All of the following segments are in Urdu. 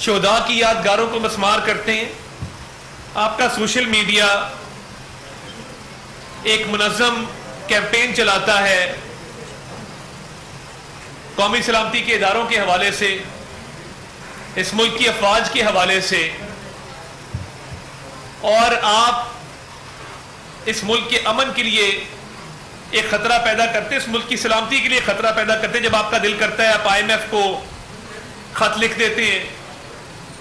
شہداء کی یادگاروں کو مسمار کرتے ہیں. آپ کا سوشل میڈیا ایک منظم کیمپین چلاتا ہے قومی سلامتی کے اداروں کے حوالے سے, اس ملک کی افواج کے حوالے سے, اور آپ اس ملک کے امن کے لیے ایک خطرہ پیدا کرتے ہیں, اس ملک کی سلامتی کے لیے خطرہ پیدا کرتے ہیں. جب آپ کا دل کرتا ہے آپ IMF کو خط لکھ دیتے ہیں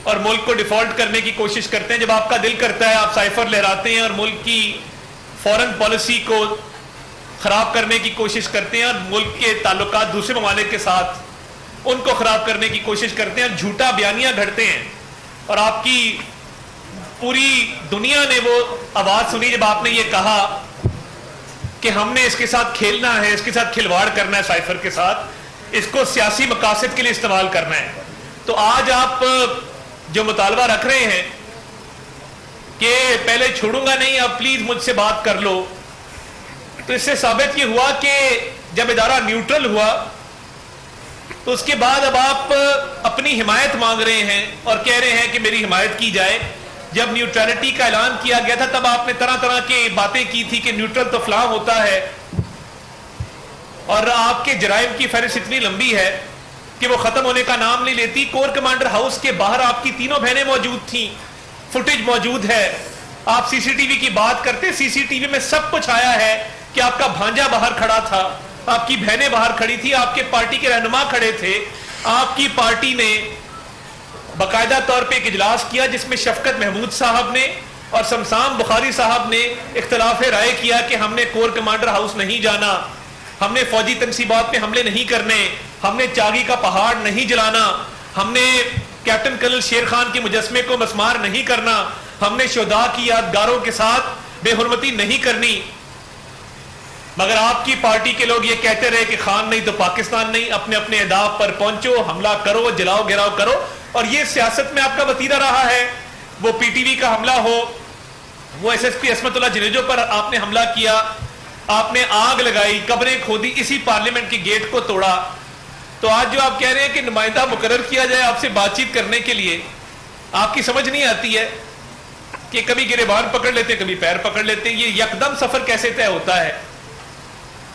اور ملک کو ڈیفالٹ کرنے کی کوشش کرتے ہیں. جب آپ کا دل کرتا ہے آپ سائفر لہراتے ہیں اور ملک کی فورن پالیسی کو خراب کرنے کی کوشش کرتے ہیں اور ملک کے تعلقات دوسرے ممالک کے ساتھ ان کو خراب کرنے کی کوشش کرتے ہیں اور جھوٹا بیانیاں گھڑتے ہیں. اور آپ کی پوری دنیا نے وہ آواز سنی جب آپ نے یہ کہا کہ ہم نے اس کے ساتھ کھیلنا ہے, اس کے ساتھ کھلواڑ کرنا ہے, سائفر کے ساتھ اس کو سیاسی مقاصد کے لیے استعمال کرنا ہے. تو آج آپ جو مطالبہ رکھ رہے ہیں کہ پہلے چھوڑوں گا نہیں اب پلیز مجھ سے بات کر لو, تو اس سے ثابت یہ ہوا کہ جب ادارہ نیوٹرل ہوا تو اس کے بعد اب آپ اپنی حمایت مانگ رہے ہیں اور کہہ رہے ہیں کہ میری حمایت کی جائے. جب نیوٹرلٹی کا اعلان کیا گیا تھا تب آپ نے طرح طرح کی باتیں کی تھی کہ نیوٹرل تو فلاں ہوتا ہے, اور آپ کے جرائم کی فہرست اتنی لمبی ہے کہ وہ ختم ہونے کا نام نہیں لیتی. کور کمانڈر ہاؤس کے باہر آپ کی تینوں بہنیں موجود تھیں, فوٹیج موجود ہے. آپ سی سی ٹی وی کی بات کرتے, سی سی ٹی وی میں سب کچھ آیا ہے کہ آپ کا بھانجا باہر کھڑا تھا, آپ کی بہنیں باہر کھڑی تھی, آپ کے پارٹی کے رہنما کھڑے تھے. آپ کی پارٹی نے باقاعدہ طور پہ ایک اجلاس کیا جس میں شفقت محمود صاحب نے اور شمسام بخاری صاحب نے اختلاف رائے کیا کہ ہم نے کور کمانڈر ہاؤس نہیں جانا, ہم نے فوجی تنصیبات پہ حملے نہیں کرنے, ہم نے چاگی کا پہاڑ نہیں جلانا, ہم نے کیپٹن کرنل شیر خان کے مجسمے کو مسمار نہیں کرنا, ہم نے شہداء کی یادگاروں کے ساتھ بے حرمتی نہیں کرنی. مگر آپ کی پارٹی کے لوگ یہ کہتے رہے کہ خان نہیں تو پاکستان نہیں, اپنے اپنے اہداف پر پہنچو, حملہ کرو, جلاؤ گراؤ کرو. اور یہ سیاست میں آپ کا وتیرہ رہا ہے. وہ پی ٹی وی کا حملہ ہو, وہ ایس ایس پی عصمت اللہ جنیجو پر آپ نے حملہ کیا, آپ نے آگ لگائی, قبریں کھودی, اسی پارلیمنٹ کے گیٹ کو توڑا. تو آج جو آپ کہہ رہے ہیں کہ نمائندہ مقرر کیا جائے آپ سے بات چیت کرنے کے لیے, آپ کی سمجھ نہیں آتی ہے کہ کبھی گریبان پکڑ لیتے کبھی پیر پکڑ لیتے, یہ یکدم سفر کیسے طے ہوتا ہے.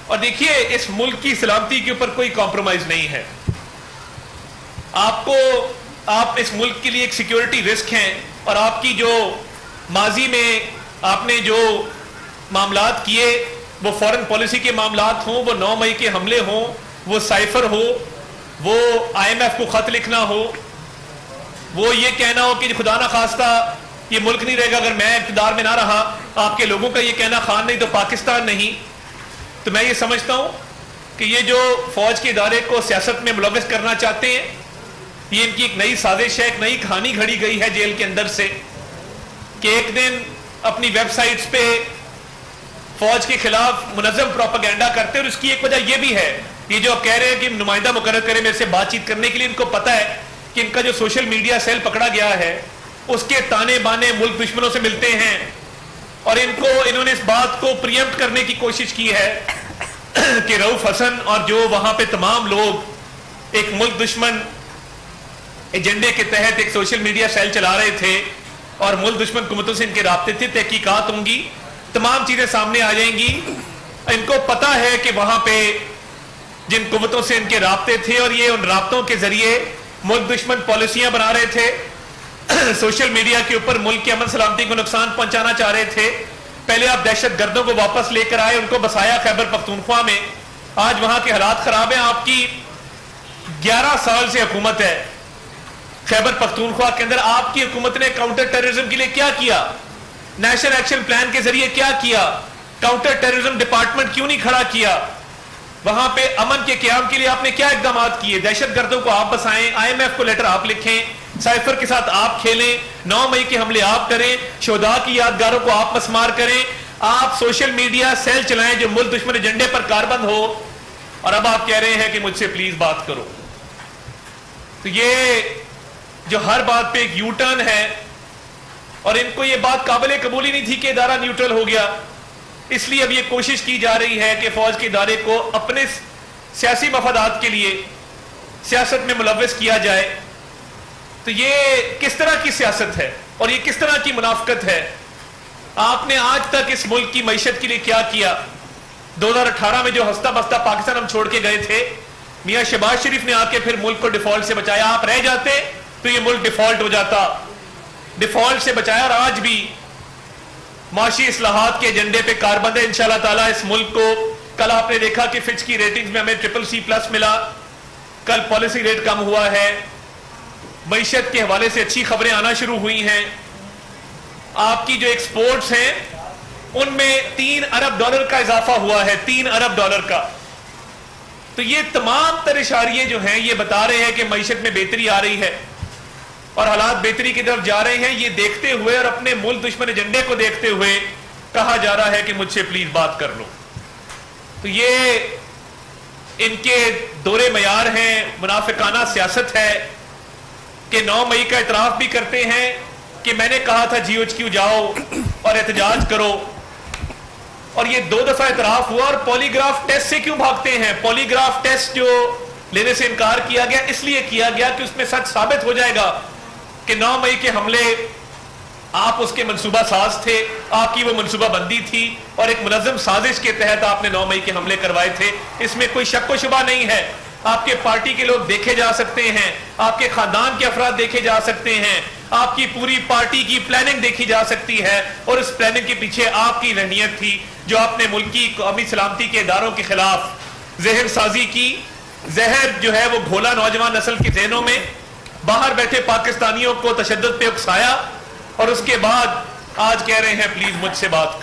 اور دیکھیے اس ملک کی سلامتی کے اوپر کوئی کمپرومائز نہیں ہے. آپ اس ملک کے لیے ایک سیکیورٹی رسک ہیں, اور آپ کی جو ماضی میں آپ نے جو معاملات کیے وہ فورن پالیسی کے معاملات ہوں, وہ 9 مئی کے حملے ہوں, وہ سائفر ہو, وہ IMF کو خط لکھنا ہو, وہ یہ کہنا ہو کہ خدا نہ خواستہ یہ ملک نہیں رہے گا اگر میں اقتدار میں نہ رہا, آپ کے لوگوں کا یہ کہنا خان نہیں تو پاکستان نہیں. تو میں یہ سمجھتا ہوں کہ یہ جو فوج کے ادارے کو سیاست میں ملوث کرنا چاہتے ہیں یہ ان کی ایک نئی سازش ہے, ایک نئی کہانی گھڑی گئی ہے جیل کے اندر سے کہ ایک دن اپنی ویب سائٹس پہ فوج کے خلاف منظم پروپیگنڈا کرتے. اور اس کی ایک وجہ یہ بھی ہے, یہ جو کہہ رہے ہیں کہ نمائندہ مقرر کرے میرے سے بات چیت کرنے کے لیے, ان کو پتا ہے کہ ان کا جو سوشل میڈیا سیل پکڑا گیا ہے اس کے تانے بانے ملک دشمنوں سے ملتے ہیں, اور انہوں نے اس بات کو پریمپٹ کرنے کی کوشش کی ہے کہ رؤف حسن اور جو وہاں پہ تمام لوگ ایک ملک دشمن ایجنڈے کے تحت ایک سوشل میڈیا سیل چلا رہے تھے اور ملک دشمن حکومتوں سے ان کے رابطے تھے. تحقیقات ہوں گی, تمام چیزیں سامنے آ جائیں گی. ان کو پتا ہے کہ وہاں پہ جن قوتوں سے ان کے رابطے تھے اور یہ ان رابطوں کے ذریعے ملک دشمن پالیسیاں بنا رہے تھے, سوشل میڈیا کے اوپر ملک کی امن سلامتی کو نقصان پہنچانا چاہ رہے تھے. پہلے آپ دہشت گردوں کو واپس لے کر آئے, ان کو بسایا خیبر پختونخوا میں, آج وہاں کے حالات خراب ہیں. آپ کی 11 سال سے حکومت ہے خیبر پختونخوا کے اندر, آپ کی حکومت نے کاؤنٹر ٹیررزم کے لیے کیا کیا, نیشنل ایکشن پلان کے ذریعے کیا کیا, کاؤنٹر ٹیررزم ڈپارٹمنٹ کیوں نہیں کھڑا کیا, وہاں پہ امن کے قیام کے لیے آپ نے کیا اقدامات کیے. دہشت گردوں کو آپ بسائیں, IMF کو لیٹر آپ لکھیں, سائفر کے ساتھ آپ کھیلیں, 9 مئی کے حملے آپ کریں, شہداء کی یادگاروں کو آپ مسمار کریں, آپ سوشل میڈیا سیل چلائیں جو ملک دشمن ایجنڈے پر کاربند ہو, اور اب آپ کہہ رہے ہیں کہ مجھ سے پلیز بات کرو. تو یہ جو ہر بات پہ ایک یو ٹرن ہے, اور ان کو یہ بات قابل قبول ہی نہیں تھی کہ ادارہ نیوٹرل ہو گیا, اس لیے اب یہ کوشش کی جا رہی ہے کہ فوج کے ادارے کو اپنے سیاسی مفادات کے لیے سیاست میں ملوث کیا جائے، تو یہ کس طرح کی سیاست ہے اور یہ کس طرح کی منافقت ہے؟ آپ نے آج تک اس ملک کی معیشت کے لیے کیا کیا؟ 2018 میں جو ہستہ بستہ پاکستان ہم چھوڑ کے گئے تھے، میاں شہباز شریف نے آ کے پھر ملک کو ڈیفالٹ سے بچایا. آپ رہ جاتے تو یہ ملک ڈیفالٹ ہو جاتا. ڈیفالٹ سے بچایا اور آج بھی معاشی اصلاحات کے ایجنڈے پہ کاربند ہے انشاءاللہ تعالیٰ اس ملک کو. کل آپ نے دیکھا کہ فچ کی ریٹنگز میں ہمیں CCC+ ملا. کل پالیسی ریٹ کم ہوا ہے. معیشت کے حوالے سے اچھی خبریں آنا شروع ہوئی ہیں. آپ کی جو ایکسپورٹس ہیں ان میں $3 ارب کا اضافہ ہوا ہے، $3 ارب کا. تو یہ تمام تر اشاریے جو ہیں یہ بتا رہے ہیں کہ معیشت میں بہتری آ رہی ہے اور حالات بہتری کی طرف جا رہے ہیں. یہ دیکھتے ہوئے اور اپنے ملک دشمن ایجنڈے کو دیکھتے ہوئے کہا جا رہا ہے کہ مجھ سے پلیز بات کر لو. تو یہ ان کے دور معیار ہیں، منافقانہ سیاست ہے کہ 9 مئی کا اعتراف بھی کرتے ہیں کہ میں نے کہا تھا GHQ جاؤ اور احتجاج کرو، اور یہ 2 دفعہ اعتراف ہوا. اور پولیگراف ٹیسٹ سے کیوں بھاگتے ہیں؟ پولیگراف ٹیسٹ جو لینے سے انکار کیا گیا اس لیے کیا گیا کہ اس میں سچ ثابت ہو جائے گا کہ 9 مئی کے حملے آپ اس کے منصوبہ ساز تھے، آپ کی وہ منصوبہ بندی تھی اور ایک منظم سازش کے تحت آپ نے 9 مئی کے حملے کروائے تھے. اس میں کوئی شک و شبہ نہیں ہے. آپ کے پارٹی کے لوگ دیکھے جا سکتے ہیں، آپ کے خاندان کے افراد دیکھے جا سکتے ہیں، آپ کی پوری پارٹی کی پلاننگ دیکھی جا سکتی ہے، اور اس پلاننگ کے پیچھے آپ کی ذہنیت تھی جو آپ نے ملکی قومی سلامتی کے اداروں کے خلاف زہر سازی کی. زہر جو ہے وہ گھولا نوجوان نسل کے ذہنوں میں، باہر بیٹھے پاکستانیوں کو تشدد پہ اکسایا، اور اس کے بعد آج کہہ رہے ہیں پلیز مجھ سے بات کرو.